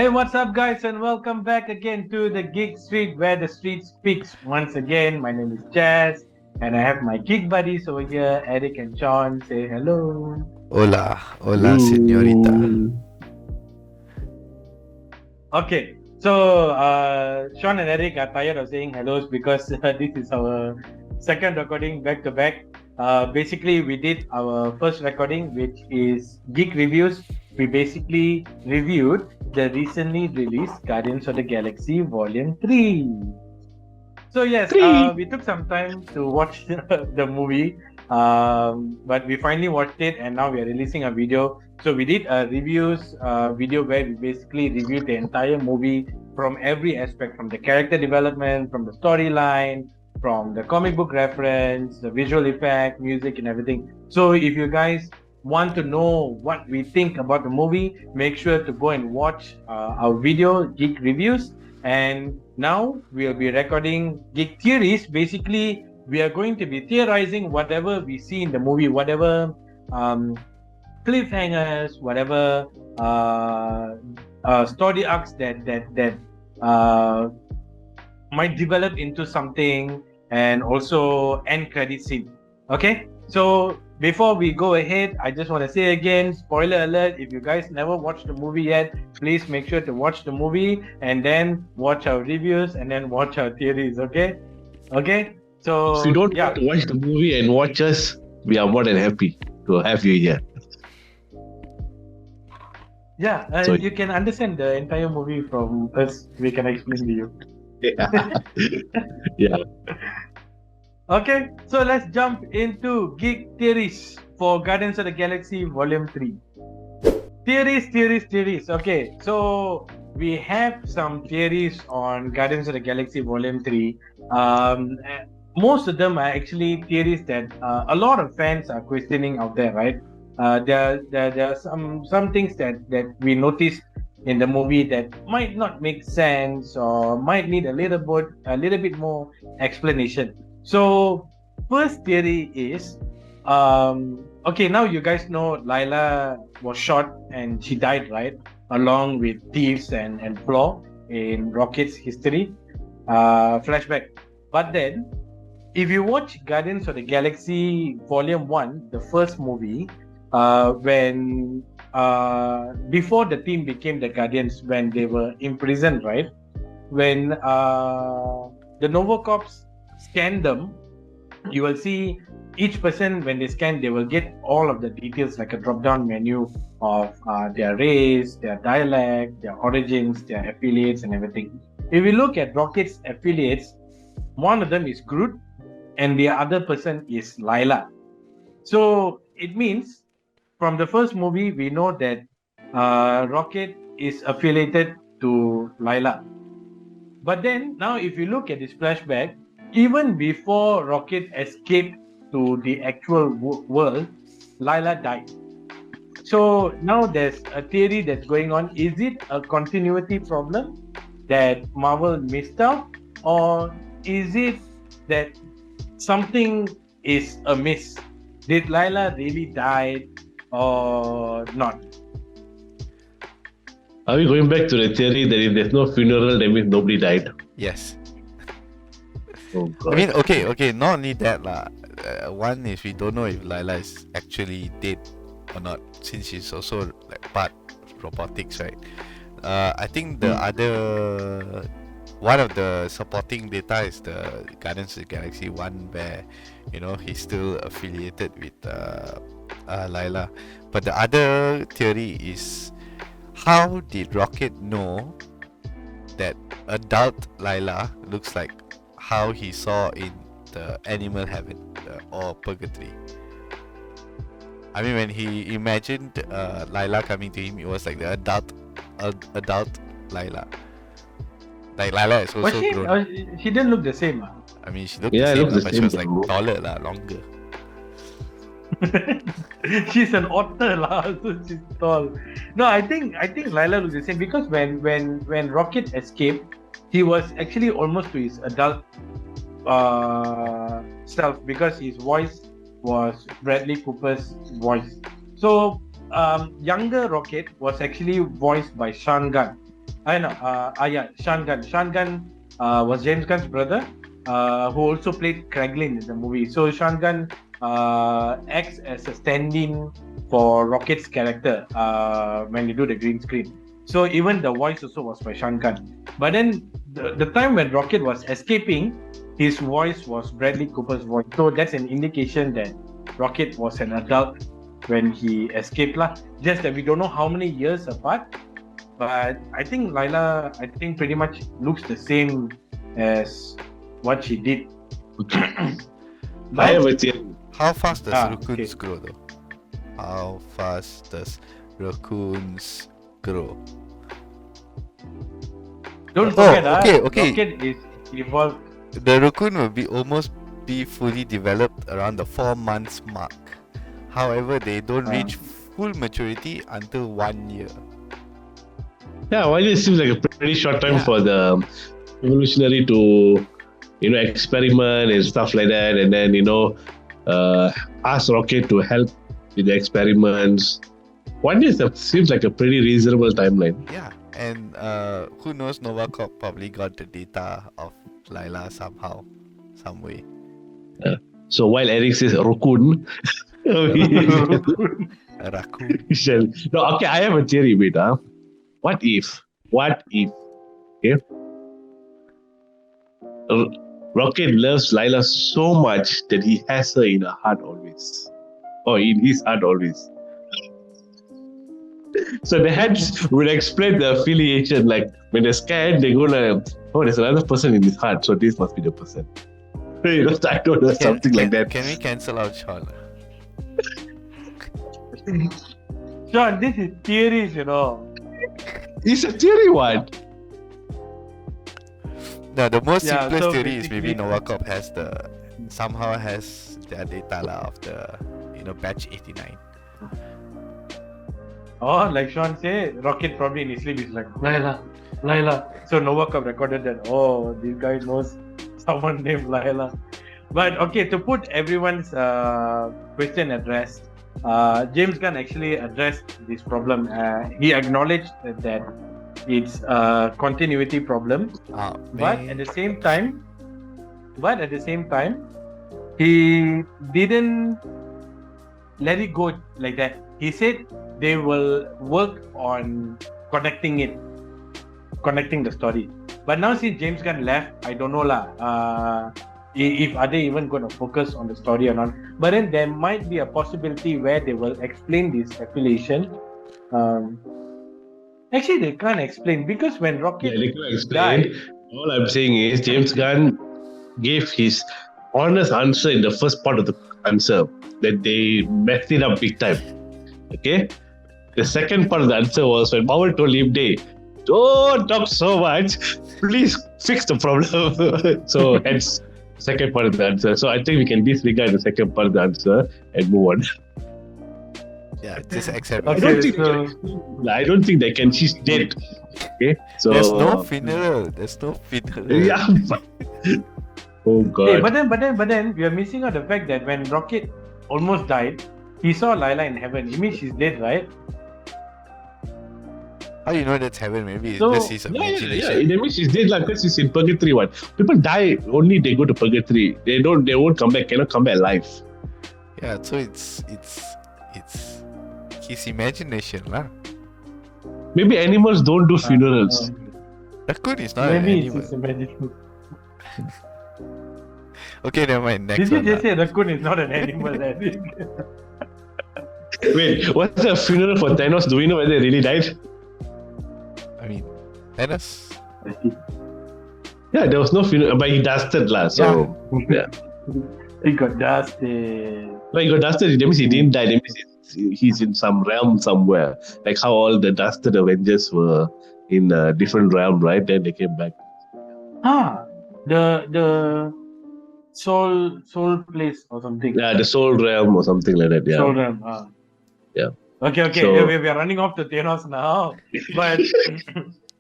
Hey, what's up, guys, and welcome back again to the Geek Street, where the street speaks. Once again, my name is Jazz, and I have my geek buddies over here, Eric and Sean. Say hello. Hola, hola, señorita. Ooh. Okay, so Sean and Eric are tired of saying hellos because this is our second recording back to back. Basically, we did our first recording, which is Geek Reviews. We basically reviewed the recently released Guardians of the Galaxy Volume 3. So yes, we took some time to watch the movie, but we finally watched it, and now we are releasing a video. So we did a reviews video where we basically reviewed the entire movie from every aspect, from the character development, from the storyline, from the comic book reference, the visual effect, music, and everything. So if you guys want to know what we think about the movie, make sure to go and watch our video, Geek Reviews. And now we'll be recording Geek Theories. Basically, we are going to be theorizing whatever we see in the movie, whatever cliffhangers, whatever story arcs that might develop into something, and also end credit scene. Okay, so before we go ahead, I just want to say again, spoiler alert, if you guys never watched the movie yet, please make sure to watch the movie and then watch our reviews and then watch our theories. Okay, so If you don't want to watch the movie and watch us, we are more than happy to have you here. So you can understand the entire movie from us. We can explain to you. Yeah. Okay, so let's jump into Geek Theories for Guardians of the Galaxy Volume 3. Theories. Okay, so we have some theories on Guardians of the Galaxy Volume 3. Most of them are actually theories that a lot of fans are questioning out there, right? There are some things that we noticed in the movie that might not make sense or might need a little bit more explanation. So first theory is, okay, now you guys know Layla was shot and she died, right? Along with Thieves and Flaw in Rocket's history flashback. But then, if you watch Guardians of the Galaxy Volume 1, the first movie, when before the team became the Guardians, when they were imprisoned, right? When the Novocorps scan them, you will see each person, when they scan, they will get all of the details, like a drop-down menu of their race, their dialect, their origins, their affiliates, and everything. If we look at Rocket's affiliates, one of them is Groot and the other person is Layla. So it means from the first movie, we know that Rocket is affiliated to Layla. But then, now if you look at this flashback, even before Rocket escaped to the actual world, Layla died. So now there's a theory that's going on. Is it a continuity problem that Marvel missed out? Or is it that something is amiss? Did Layla really die or not? Are we going back to the theory that if there's no funeral, that means nobody died? Yes. Oh God. I mean, okay, not only that lah. One is we don't know if Layla is actually dead or not, since she's also like part robotics, right? I think the other one of the supporting data is the Guardians of the Galaxy 1, where he's still affiliated with Layla. But the other theory is, how did Rocket know that adult Layla looks like how he saw in the animal heaven or purgatory? I mean, when he imagined Layla coming to him, it was like the adult Layla. Like Layla is also grown. She didn't look the same. I mean, she looked the same, but she was like taller longer. She's an otter so she's tall. No, I think Layla looks the same, because when Rocket escaped, he was actually almost to his adult self, because his voice was Bradley Cooper's voice. So younger Rocket was actually voiced by Sean Gunn. I know. Yeah, Sean Gunn. Sean Gunn was James Gunn's brother, who also played Kraglin in the movie. So Sean Gunn acts as a stand-in for Rocket's character when they do the green screen. So even the voice also was by Sean Gunn. But then the time when Rocket was escaping, his voice was Bradley Cooper's voice. So that's an indication that Rocket was an adult when he escaped lah. Just that we don't know how many years apart. But I think Layla, pretty much looks the same as what she did. I have a theory. How fast does raccoons okay. grow though? How fast does raccoons grow? Don't forget, okay. Rocket is evolved. The raccoon will almost be fully developed around the 4 months mark. However, they don't reach full maturity until 1 year. Yeah, 1 year seems like a pretty short time for the evolutionary to, experiment and stuff like that, and then ask Rocket to help with the experiments. 1 year seems like a pretty reasonable timeline. Yeah, and who knows, Novakov probably got the data of Layla somehow, some way. So while Eric says raccoon, A raccoon. no, okay, I have a theory, wait, What if, okay, Rocket loves Layla so much that he has her in her heart always, or in his heart always. So the heads will explain the affiliation, like when they're scared, they're gonna, there's another person in his heart, so this must be the person. I don't know, something like that. Can we cancel out Sean? Sean, this is theories, It's a theory one. No, the most simplest so theory is maybe basically- Novakov somehow has their data of the batch 89. Oh, like Sean said, Rocket probably in his sleep is like, Layla. So Novakov recorded that, this guy knows someone named Layla. But okay, to put everyone's question at rest, James Gunn actually addressed this problem. He acknowledged that it's a continuity problem, but at the same time, he didn't let it go like that. He said they will work on connecting the story. But now since James Gunn left, I don't know lah. If are they even going to focus on the story or not? But then there might be a possibility where they will explain this affiliation. Actually, they can't explain because when Rocket they can't explain. died, All I'm saying is James Gunn gave his honest answer in the first part of the answer that they messed it up big time. Okay? The second part of the answer was when Marvel told him, don't talk so much. Please fix the problem. So hence second part of the answer. So I think we can disregard the second part of the answer and move on. Yeah, just accept. Okay. I don't think they can. She's dead. Okay, so There's no funeral. Yeah. Oh God. Hey, but then we are missing out the fact that when Rocket almost died, he saw Layla in heaven. It means she's dead, right? How do you know that's heaven? Maybe it's So- just his imagination. Yeah. That means she's dead because she's in purgatory. One people die only they go to purgatory. They won't come back. Cannot come back alive. Yeah, so it's his imagination lah. Maybe animals don't do funerals. Raccoon is not Maybe an it's animal. his imagination. Okay, never mind. Next Did you one. just say raccoon is not an animal? I think. Wait, what's the funeral for Thanos? Do we know whether they really died? I mean, Thanos. Yeah, there was no funeral, but he dusted lah. So yeah. He got dusted. Like he got dusted. That means he didn't die. That means he's in some realm somewhere. Like how all the dusted Avengers were in a different realm, right? Then they came back. The soul place or something. Yeah, the soul realm or something like that. Yeah. Soul realm. Yeah. Okay. So- we are running off to Thanos now. But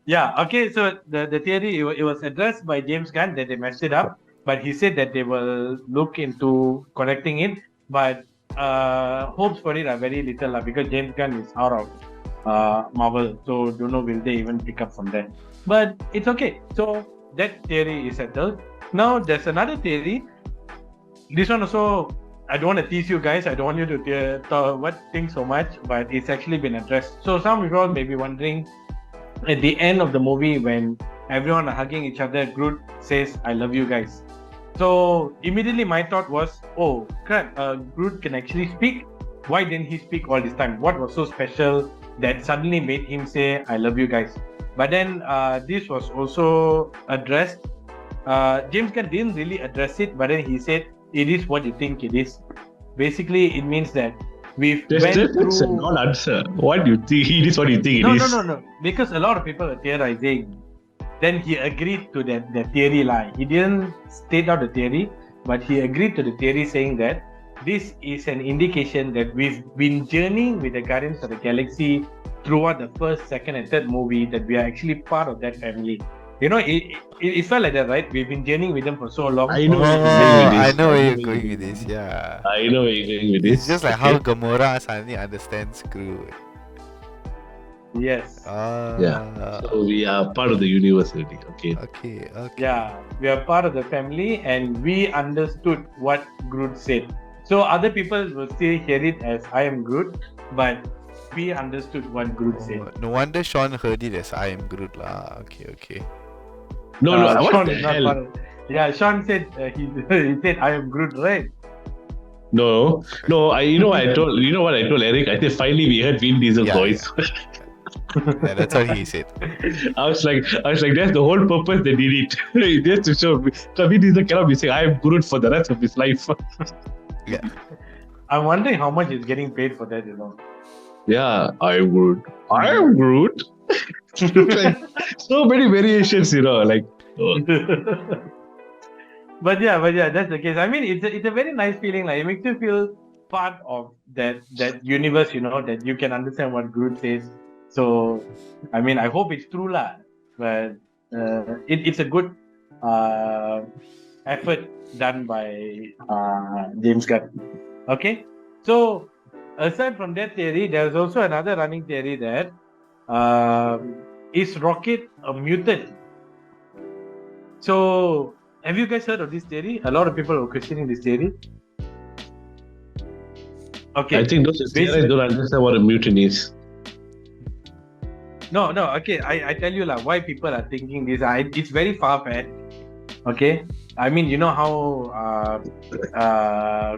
yeah, okay. So the theory it was addressed by James Gunn that they messed it up, but he said that they will look into correcting it. But hopes for it are very little because James Gunn is out of Marvel. So don't know will they even pick up from there. But it's okay. So that theory is settled. Now there's another theory. This one also, I don't want to tease you guys. I don't want you to think so much, but it's actually been addressed. So some people may be wondering, at the end of the movie when everyone are hugging each other, Groot says, "I love you guys." So immediately my thought was, oh crap, Groot can actually speak. Why didn't he speak all this time? What was so special that suddenly made him say, "I love you guys"? But then this was also addressed. James Gunn didn't really address it, but then he said, "It is what you think it is." Basically, it means that we've That's a non-answer. What do you think? It is what you think it is. No. Because a lot of people are theorizing. Then he agreed to that theory lie. He didn't state out the theory, but he agreed to the theory saying that this is an indication that we've been journeying with the Guardians of the Galaxy throughout the first, second, and third movie, that we are actually part of that family. You know, it felt like that, right? We've been journeying with them for so long. I know I know where you're going with this. Yeah. I know where you're going with this. It's just like how Gamora suddenly understands Groot. Yes. Yeah. So we are part of the universe already. Okay. Yeah, we are part of the family, and we understood what Groot said. So other people will still hear it as "I am Groot," but we understood what Groot said. No wonder Sean heard it as "I am Groot" lah. Okay. No. What Sean the is not hell? part of, yeah, Sean said he said "I am Groot," right? No. You know what I told Eric? I said finally we heard Vin Diesel's voice. Yeah, that's what he said. I was like, that's the whole purpose they did it. Just to show me. So Vin Diesel cannot be saying "I am Groot" for the rest of his life. Yeah. I'm wondering how much he's getting paid for that, you know. Yeah, I am Groot. Like, so many variations, you know, like. Oh. But yeah, that's the case. I mean, it's a very nice feeling. Like, it makes you feel part of that universe, you know, that you can understand what Groot says. So, I mean, I hope it's true lah. But it's a good effort done by James Gunn. Okay, so aside from that theory, there's also another running theory that is Rocket a mutant? So, have you guys heard of this theory? A lot of people are questioning this theory. Okay. I think those theorists don't understand what a mutant is. No. Okay, I tell you lah why people are thinking this. It's very far-fetched. Okay, I mean, you know how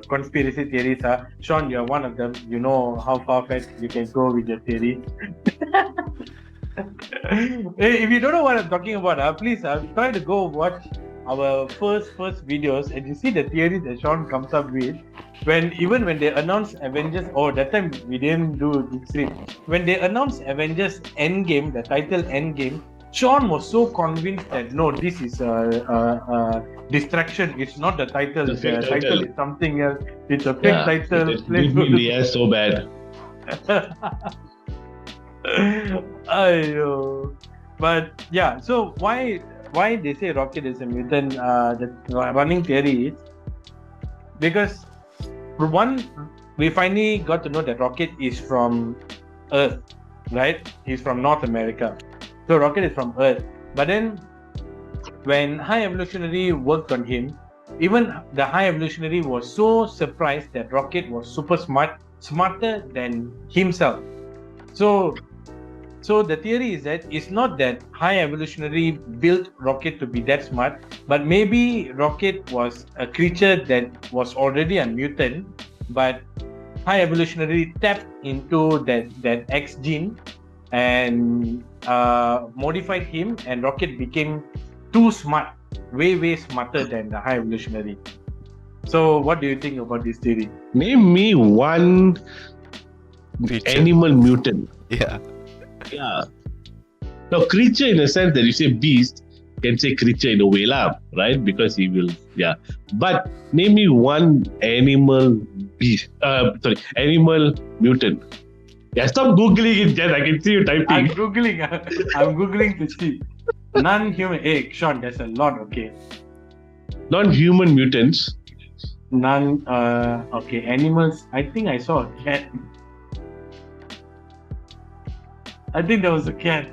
conspiracy theories are. Sean, you're one of them. You know how far-fetched you can go with your theory. If you don't know what I'm talking about, please try to go watch our first videos and you see the theories that Sean comes up with. When they announced Avengers, that time we didn't do Geek Street. When they announced Avengers Endgame, the title Endgame, Sean was so convinced that no, this is a distraction. It's not the title. The title is something else. It's a fake title. It made me in the air so bad. But yeah, so why they say Rocket is a mutant? The running theory is because one, we finally got to know that Rocket is from Earth, right? He's from North America. So Rocket is from Earth. But then when High Evolutionary worked on him, even the High Evolutionary was so surprised that Rocket was super smart, smarter than himself. So the theory is that it's not that High Evolutionary built Rocket to be that smart, but maybe Rocket was a creature that was already a mutant, but High Evolutionary tapped into that X gene and modified him, and Rocket became too smart, way smarter than the High Evolutionary. So what do you think about this theory? Name me one animal mutant. Yeah. Now, creature in a sense that you say beast, can say creature in a way lah, right? Because he will, But name me one animal beast. Animal mutant. Yeah, stop googling it, Jess. I can see you typing. I'm googling to see. Non-human. Hey, Sean, there's a lot. Okay. Non-human mutants. Okay, animals. I think I saw a cat. I think there was a cat.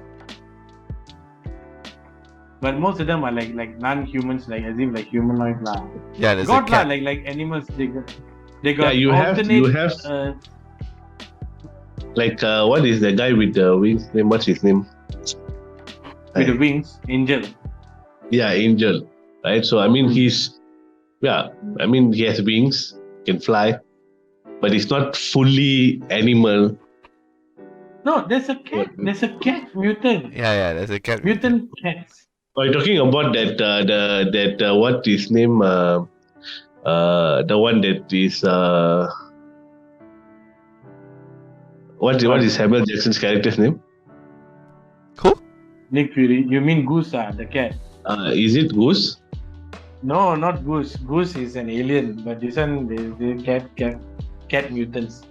But most of them are like non-humans, like as if like humanoid lah. Yeah, there's a God lah, cat. like animals. They Yeah, got you have alternate. like what is the guy with the wings name? What's his name? With the wings, angel. Yeah, Angel. Right. So I mean, he has wings, can fly, but he's not fully animal. No, there's a cat. There's a cat mutant. Yeah, there's a cat. Mutant cats. Are you talking about that what is name? The one that is what is Samuel Jackson's character's name? Who? Nick Fury. You mean Goose? The cat. Is it Goose? No, not Goose. Goose is an alien, but this one the cat mutants.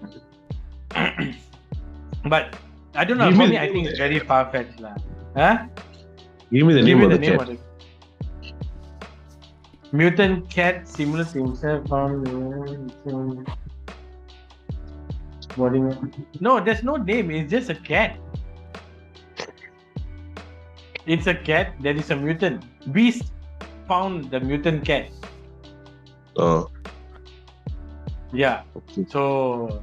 But I don't know. For me, I think it's very far fetched, lah. Huh? Give me the name of the cat. Mutant cat similar to himself found. No, there's no name. It's just a cat. It's a cat. There is a mutant. Beast found the mutant cat. Oh. Yeah. So,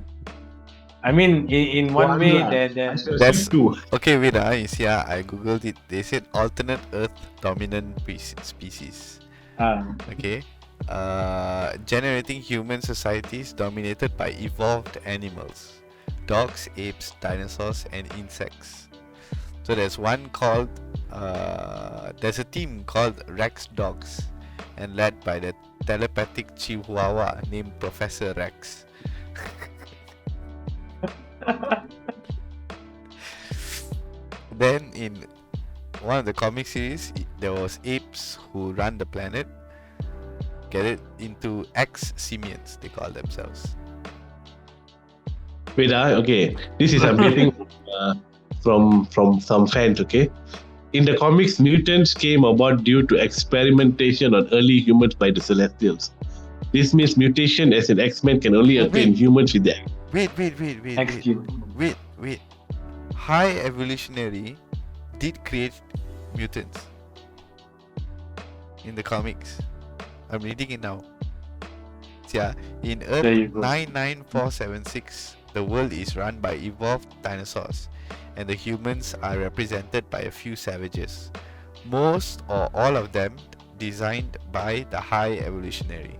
I mean, in one way, that's two. Okay. Wait, you see, I googled it. They said alternate Earth dominant species. Okay. Generating human societies dominated by evolved animals: dogs, apes, dinosaurs, and insects. So there's one called. There's a team called Rex Dogs, and led by the telepathic Chihuahua named Professor Rex. Then in one of the comic series, there was apes who run the planet. Get it? Into X-simians, they call themselves. Wait, okay. This is I'm getting from some fans, okay? In the comics, mutants came about due to experimentation on early humans by the Celestials. This means mutation as an X-Men can only occur in humans with that. Wait. High evolutionary did create mutants in the comics. I'm reading it now. Yeah, in Earth 99476, the world is run by evolved dinosaurs, and the humans are represented by a few savages. Most or all of them designed by the High Evolutionary.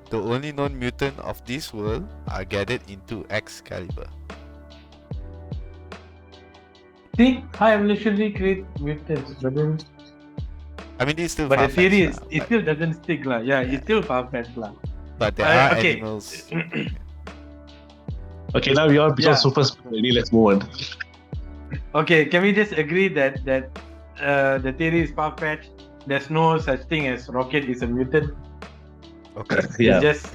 The only known mutant of this world are gathered into Excalibur. See, High Evolutionary create mutants, but then. I mean, it's still. But the theory is, it still doesn't stick, lah. Yeah, it's still far-fetched, lah. But there are animals. Okay, now we all become super already. Let's move on. Okay, can we just agree that the theory is far-fetched? There's no such thing as Rocket is a mutant. Okay. Yeah. He's just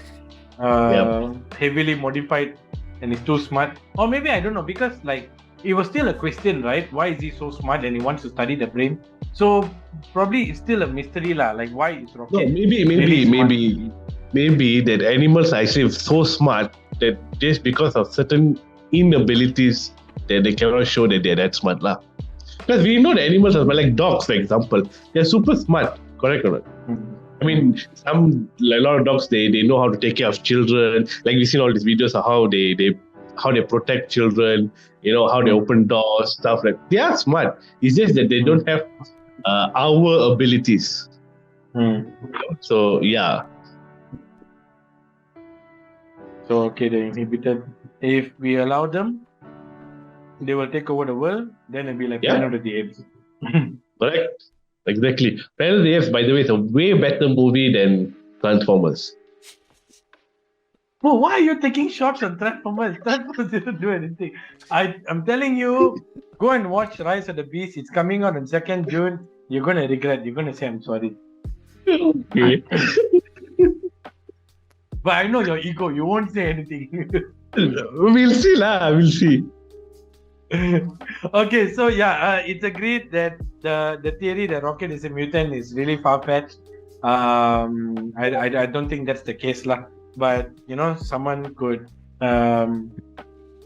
heavily modified and he's too smart. Or maybe I don't know, because like it was still a question, right? Why is he so smart and he wants to study the brain? So probably it's still a mystery, lah. Like why is Rocket? No, maybe that animals are actually so smart that just because of certain inabilities that they cannot show that they're that smart, lah. Because we know the animals are like dogs, for example. They're super smart, correct or not? Mm-hmm. I mean, a lot of dogs they know how to take care of children. Like we've seen all these videos of how they protect children. You know how they open doors, stuff like. They are smart. It's just that they don't have our abilities. So yeah. So okay, the inhibited. If we allow them, they will take over the world. Then it'll be like Planet of the Apes. Correct. Exactly. Planet of the Apes, by the way, is a way better movie than Transformers. Oh, why are you taking shots on Transformers? Transformers didn't do anything. I'm telling you, go and watch Rise of the Beast. It's coming out on 2nd June. You're gonna regret. You're gonna say I'm sorry. Okay. But I know your ego. You won't say anything. We'll see, lah. We'll see. Okay, so it's agreed that the theory that Rocket is a mutant is really far-fetched. I don't think that's the case, lah. But someone could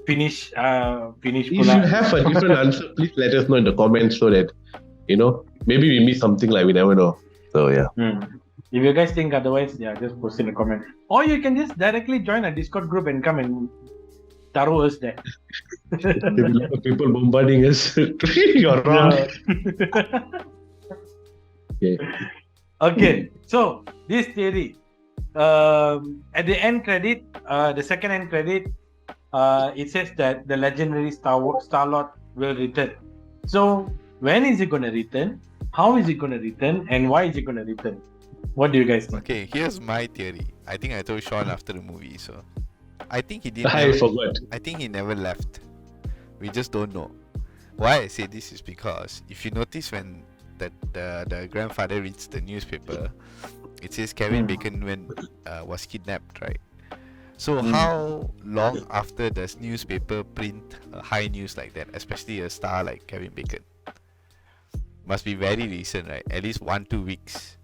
finish If you have a different answer, please let us know in the comments so that maybe we miss something, like we never know. So yeah. If you guys think otherwise, just post in the comment. Or you can just directly join a Discord group and come and taro us there. There'll be a lot of people bombarding us. You're wrong. Okay. So this theory, at the end credit, the second end credit, it says that the legendary Star-Lord will return. So when is he going to return? How is he going to return? And why is he going to return? What do you guys think? Okay, here's my theory. I think I told Sean after the movie, so I think he did. I forgot. I think he never left. We just don't know. Why I say this is because if you notice when the grandfather reads the newspaper, it says Kevin Bacon was kidnapped, right? So how long after does newspaper print high news like that, especially a star like Kevin Bacon? Must be very recent, right? At least 1-2 weeks.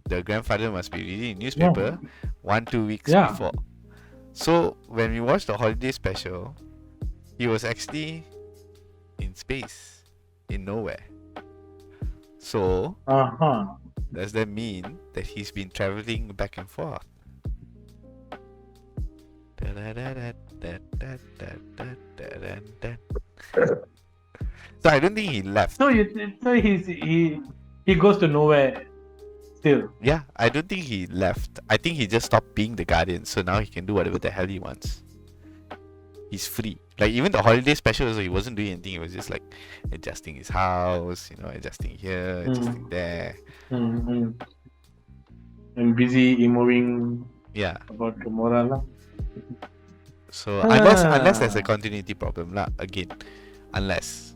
The grandfather must be reading newspaper 1-2 weeks before. So when we watched the holiday special, he was actually in space, in nowhere. So does that mean that he's been traveling back and forth? So I don't think he left. So he goes to nowhere still. Yeah, I don't think he left. I think he just stopped being the guardian, so now he can do whatever the hell he wants. He's free. Like even the holiday special, so he wasn't doing anything. He was just like adjusting his house, adjusting here, adjusting there. And busy moving. Yeah. About Gamora. So unless there's a continuity problem lah, again, unless.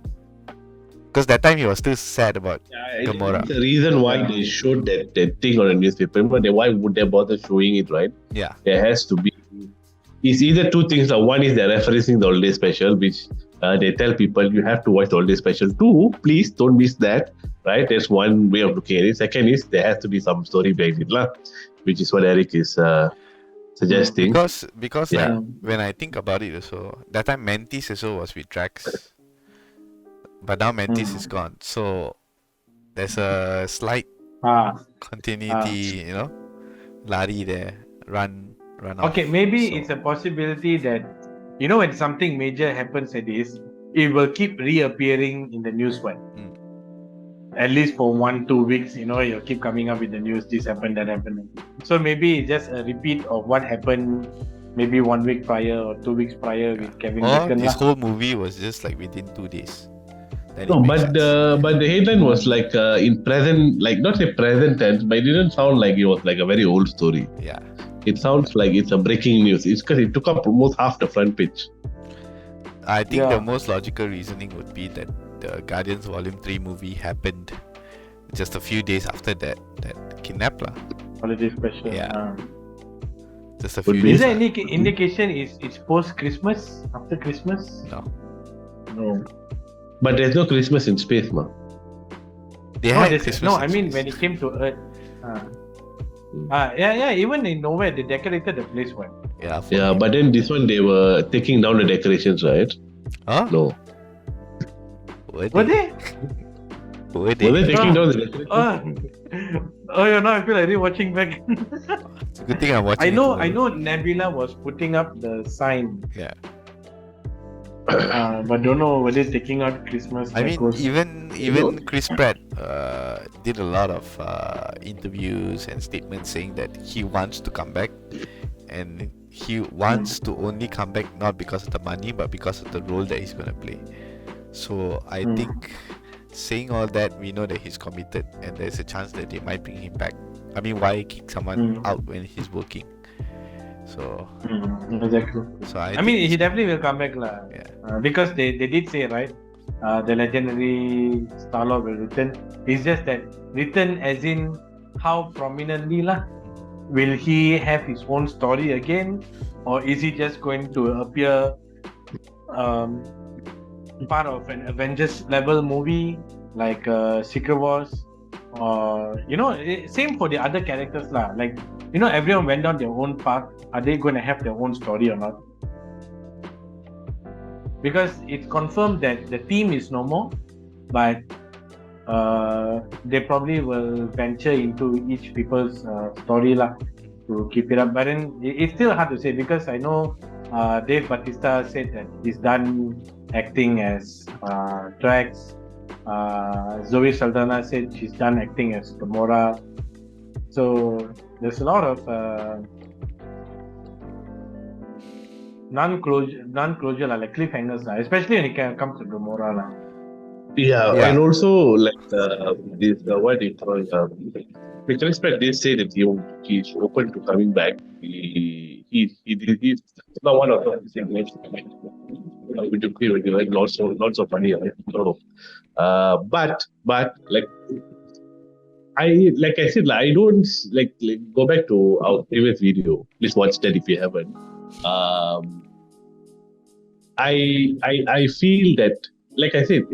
Because that time he was still sad about Gamora. The reason why they showed that thing on the newspaper, but why would they bother showing it, right? Yeah. There has to be. It's either two things. One is they're referencing the holiday special, which they tell people you have to watch the holiday special. Two, please don't miss that, right? That's one way of looking at it. Second is there has to be some story behind it, which is what Eric is suggesting. Because like, when I think about it also, that time Mantis also was with Drax. But now Mantis is gone, so there's a slight continuity, Lari there, run off. Okay, maybe it's a possibility that, when something major happens at this, it will keep reappearing in the news one. At least for 1-2 weeks, you'll keep coming up with the news, this happened, that happened. So maybe it's just a repeat of what happened maybe 1 week prior or 2 weeks prior with Kevin Bacon. This whole movie was just like within 2 days. No, but the headline was like in present, like not a present tense, but it didn't sound like it was like a very old story. Yeah. It sounds like it's a breaking news. It's because it took up almost half the front page. I think the most logical reasoning would be that the Guardians Volume 3 movie happened just a few days after that kidnap lah. Holiday special. Yeah. Just a few days. Is there any indication it's post-Christmas? After Christmas? No. But there's no Christmas in space, man. I mean when it came to Earth. Even in nowhere they decorated the place one. Yeah, but then this one they were taking down the decorations, right? Huh? No. Were they? Were they taking down the decorations? Now I feel like rewatching back. It's a good thing I'm watching. I know Nebula was putting up the sign. Yeah. But don't know whether taking out Christmas. I mean, even Chris Pratt did a lot of interviews and statements saying that he wants to come back, and he wants to only come back not because of the money, but because of the role that he's gonna play. So I think, saying all that, we know that he's committed, and there's a chance that they might bring him back. I mean, why kick someone out when he's working? So exactly. So I mean, he definitely will come back lah. Yeah. Because they did say, right, the legendary Star-Lord will return. It's just that return as in how prominently lah. Will he have his own story again, or is he just going to appear part of an Avengers level movie like Secret Wars, or same for the other characters lah. Like everyone went down their own path. Are they going to have their own story or not? because it's confirmed that the team is no more, but they probably will venture into each people's story lah to keep it up. But then it's still hard to say because I know Dave Bautista said that he's done acting as Drax. Zoe Saldana said she's done acting as Gamora. So there's a lot of non-closure like cliffhangers, especially when it comes to Gamora. Yeah, Yeah. and also like this what do you call we can expect they say that he's open to coming back. He's not one of those things which you feel like lots of money, right? So, but like I said, like, I don't like go back to our previous video. Please watch that if you haven't. I feel that, like I said,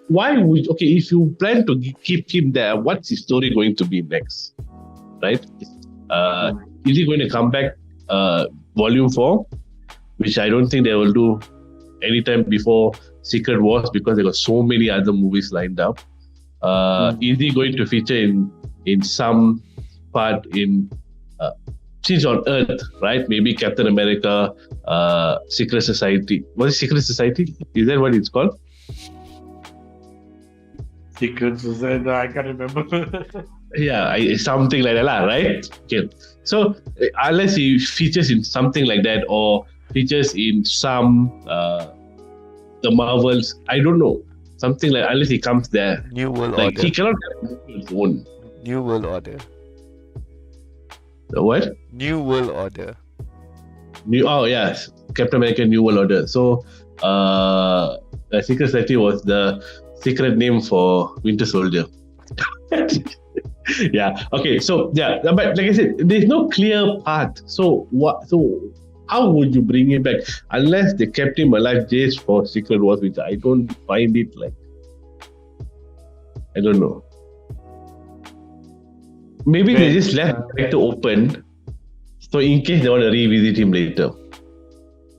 why would if you plan to keep him there, what's his story going to be next, right? Is he going to come back volume 4, which I don't think they will do anytime before Secret Wars because they got so many other movies lined up. Is he going to feature in some part in Change on Earth, right? Maybe Captain America, Secret Society. What is Secret Society? Is that what it's called? Secret Society, I can't remember. Yeah, something like that, right? Okay. So unless he features in something like that or features in some the Marvels, I don't know. Something like unless he comes there. New World Like Order. he cannot have his own. New World Order. What? New World Order. Yes, Captain America New World Order. So the Secret Society was the secret name for Winter Soldier. Yeah. Okay. So yeah, but like I said, there's no clear path. So what? So how would you bring him back unless they kept him alive just for Secret Wars, which I don't find it like. I don't know. Maybe they just left the character open, so in case they want to revisit him later.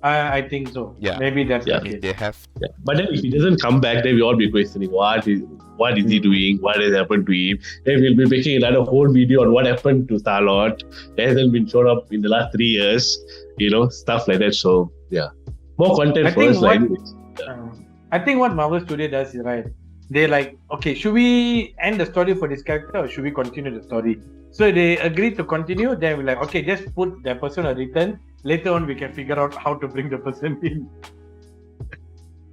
I think so. Yeah. Maybe that's Yeah. I mean, they have. Yeah. But then if he doesn't come back, then we all be questioning what is he doing, what has happened to him. Then we'll be making another whole video on what happened to Star-Lord. He hasn't been shown up in the last 3 years, stuff like that. So yeah, more content for us. I think what Marvel Studio does is right. They're like, okay, should we end the story for this character or should we continue the story? So they agreed to continue. Then we're like, okay, just put that person on return. Later on, we can figure out how to bring the person in.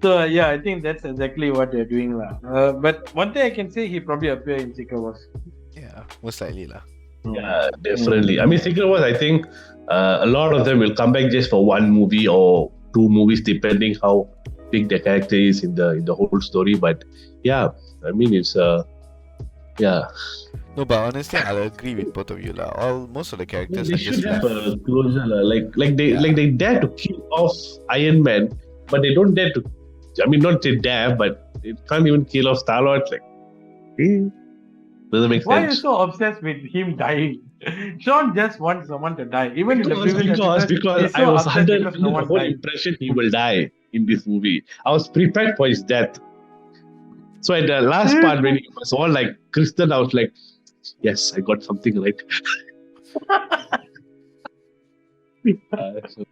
So yeah, I think that's exactly what they're doing lah. But one thing I can say, he probably appear in Secret Wars. Yeah, most likely lah. Yeah, definitely. I mean, Secret Wars, I think a lot of them will come back just for one movie or 2 movies, depending how big the character is in the whole story. But yeah, I mean, it's yeah. No, but honestly, I'll agree with both of you lah. Most of the characters They are just should have left. a closure, like they dare to kill off Iron Man, but they don't dare to. I mean, not say dare, but they can't even kill off Star-Lord. Like, doesn't make Why are you sense. so obsessed with him dying? Sean just wants someone to die. Even in the previous Because episode, he's I so was upset under because the no one whole died. impression he will die in this movie. I was prepared for his death. So at the last part when he was all like Kristen, I was like, yes, I got something right. So,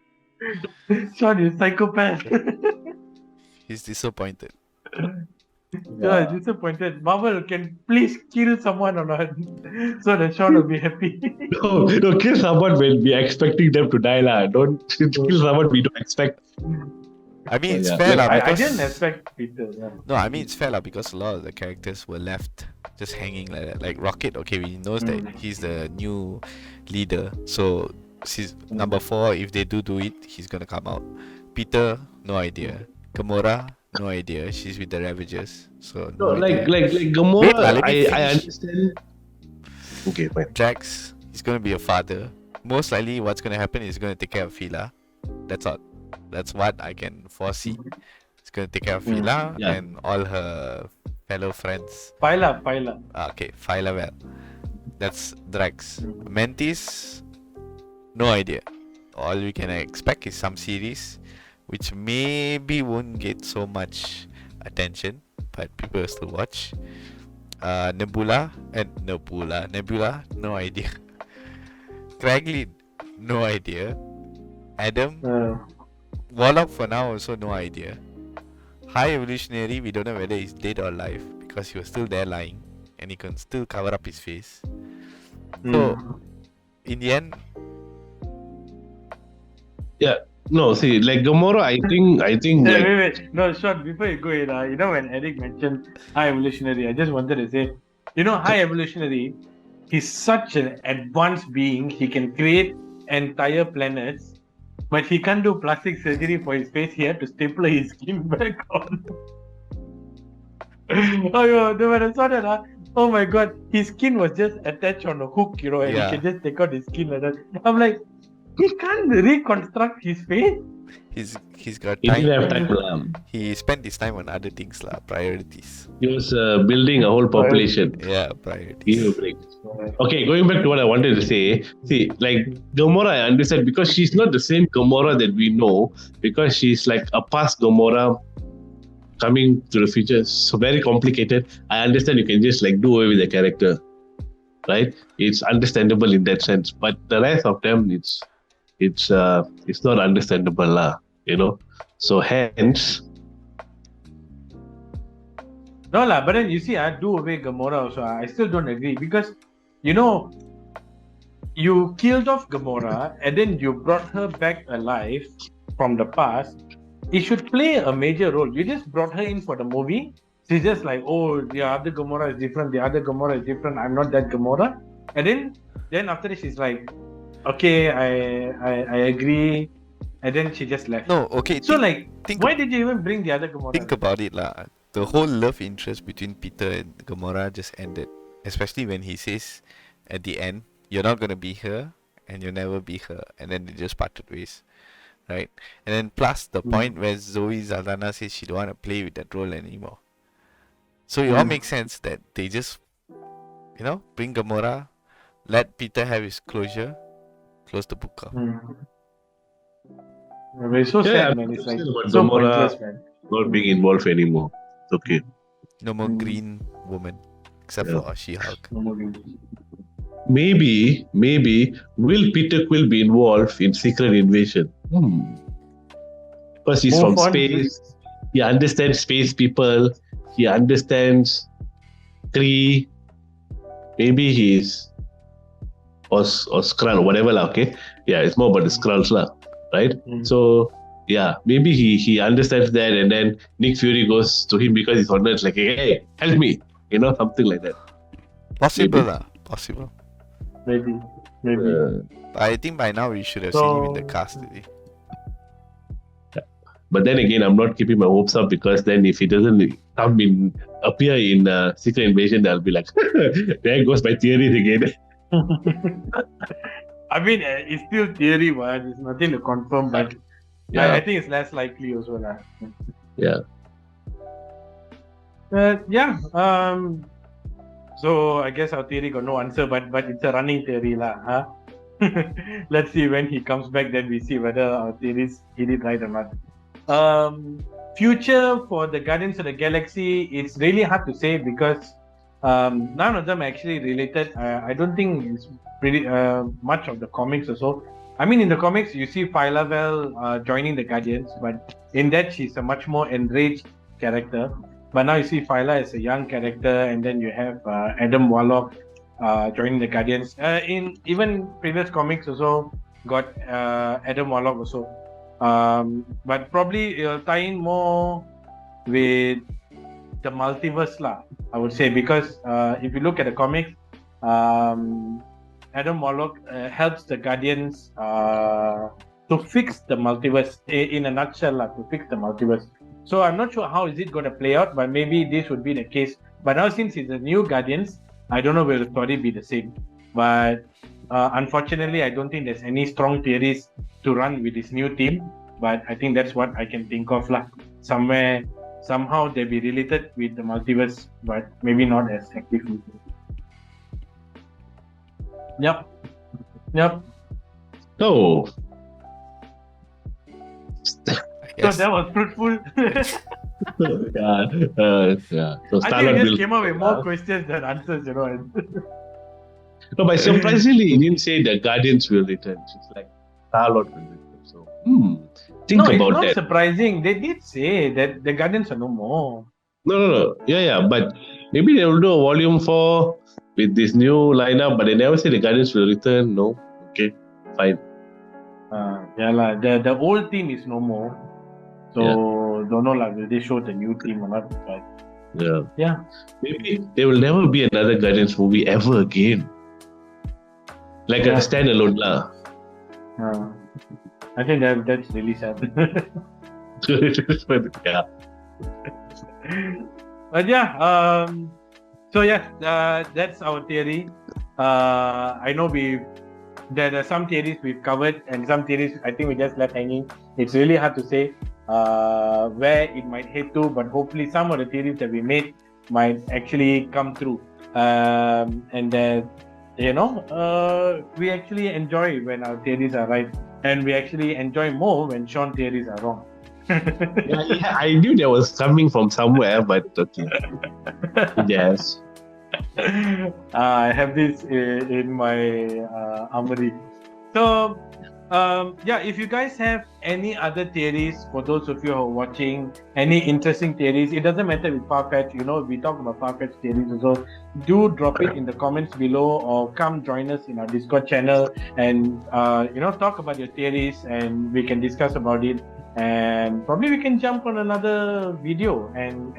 Sean is psychopath. He's disappointed. Yeah, disappointed. Marvel can please kill someone or not, so that Sean will be happy. no, kill someone when we are expecting them to die lah. Don't kill someone we don't expect. I mean, it's Yeah. fair lah. I Because didn't expect Peter. Yeah. No, I mean it's fair lah because a lot of the characters were left just hanging like that. Like Rocket, okay, we knows that he's the new leader. So number 4, if they do it, he's gonna come out. Peter, no idea. Gamora, no idea. She's with the Ravagers. So No, idea. like Gamora, Wait lah, let me I finish. understand. Okay, fine. Drax, he's gonna be a father. Most likely, what's gonna happen is he's gonna take care of Fila. That's all. That's what I can foresee. He's gonna take care of Fila Yeah. and all her fellow friends. Pila. Okay, Fila well. That's Drax. Mantis, no idea. All we can expect is some series. which maybe won't get so much attention, but people will still watch. Nebula, no idea. Craiglin, no idea. Adam, Warlock for now also no idea. High Evolutionary, we don't know whether he's dead or alive because he was still there lying and he can still cover up his face. So, in the end, Yeah. No, see, like Gamora, I think like wait. No, short before you go in, when Eric mentioned high evolutionary, I just wanted to say, high evolutionary, he's such an advanced being. He can create entire planets, but he can't do plastic surgery for his face. He had to staple his skin back on. When I saw that, oh my god, his skin was just attached on a hook, and he can just take out his skin like that. I'm like, he can't reconstruct his face. He's got he time. didn't have time. He spent his time on other things priorities. He was building a whole population. Yeah, priorities. Give a break. Okay, going back to what I wanted to say. See, like Gamora, I understand because she's not the same Gamora that we know, because she's like a past Gamora coming to the future. So very complicated. I understand you can just like do away with the character, right? It's understandable in that sense, but the rest of them, it's not understandable lah, So hence. No lah, but then you see, I do away Gamora also. I still don't agree because, you killed off Gamora and then you brought her back alive from the past. It should play a major role. You just brought her in for the movie. She's just like, oh, the other Gamora is different. The other Gamora is different. I'm not that Gamora. And then after that, she's like, okay, I agree. And then she just left. No, okay. So why did you even bring the other Gamora? Think about it lah. The whole love interest between Peter and Gamora just ended. Especially when he says at the end, you're not going to be her and you'll never be her. And then they just parted ways. Right? And then plus the point where Zoe Saldana says she don't want to play with that role anymore. So it all makes sense that they just, bring Gamora, let Peter have his closure, close the book off. It's so sad, man. It's like so pointless, man. Not being involved anymore. It's okay. No more green woman, except for She-Hulk. No more green. Maybe will Peter Quill be involved in Secret Invasion? Because he's from space. He understands space people. He understands Kree. Maybe he's or Skrull, whatever lah. Okay, yeah, it's more about the Skrulls lah, right? So yeah, maybe he understands that, and then Nick Fury goes to him because he's on Earth, like, hey, help me, something like that. Possible lah, possible. Maybe. I think by now we should have seen him in the cast already. But then again, I'm not keeping my hopes up, because then if he doesn't appear in Secret Invasion, I'll be like, there goes my theories again. I mean, it's still theory, but there's nothing to confirm. But I think it's less likely as well. Yeah. So I guess our theory got no answer, but it's a running theory lah. Let's see when he comes back, then we see whether our theories hit it right or not. Future for the Guardians of the Galaxy, it's really hard to say because none of them actually related. I don't think it's pretty much of the comics or so. I mean, in the comics, you see Phyla-Vell joining the Guardians, but in that, she's a much more enraged character. But now you see Phyla as a young character, and then you have Adam Warlock joining the Guardians. In even previous comics also got Adam Warlock also. But probably it'll tie in more with the multiverse lah, I would say, because if you look at the comics, Adam Warlock helps the Guardians to fix the multiverse in a nutshell lah, to fix the multiverse. So I'm not sure how is it going to play out, but maybe this would be the case. But now since it's a new Guardians, I don't know whether the story be the same. But unfortunately, I don't think there's any strong theories to run with this new team. But I think that's what I can think of lah. Somehow they'll be related with the multiverse, but maybe not as actively. Yep. So, So that was fruitful. Yeah. So I think Star-Lord we just will. came up with more questions than answers, you know. No, but surprisingly, he didn't say the Guardians will return. It's like Star-Lord will return. So, think No, it's about not that. surprising. They did say that the Guardians are no more. No. Yeah. But maybe they will do a volume 4 with this new lineup, but they never say the Guardians will return. No. Okay. Fine. The old team is no more. So don't know like will they show the new team or not? But yeah. Maybe there will never be another Guardians movie ever again. Like a standalone lah. I think that's really sad. Yeah. But that's our theory. I know there are some theories we've covered and some theories I think we just left hanging. It's really hard to say where it might head to, but hopefully some of the theories that we made might actually come through. We actually enjoy when our theories are right, and we actually enjoy more when Sean's theories are wrong. Yeah, I knew that was coming from somewhere, but okay. Yes. I have this in my armory. So, if you guys have any other theories, for those of you who are watching, any interesting theories, it doesn't matter with Farfetch, we talk about Farfetch theories also, do drop it in the comments below or come join us in our Discord channel and, talk about your theories and we can discuss about it. And probably we can jump on another video and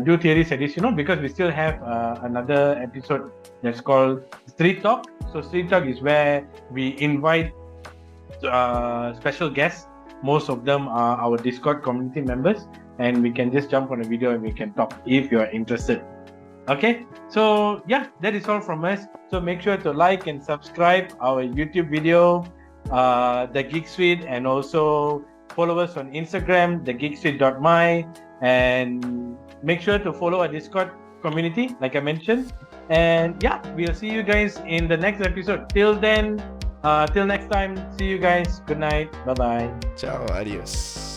do theory studies, because we still have another episode that's called Street Talk. So Street Talk is where we invite special guests. Most of them are our Discord community members, and we can just jump on a video and we can talk if you are interested. Okay, so that is all from us. So make sure to like and subscribe our YouTube video, the Geek Street, and also follow us on Instagram, thegeekstreet.my, and make sure to follow our Discord community, like I mentioned. And we'll see you guys in the next episode. Till then, till next time, see you guys. Good night. Bye-bye. Ciao, adios.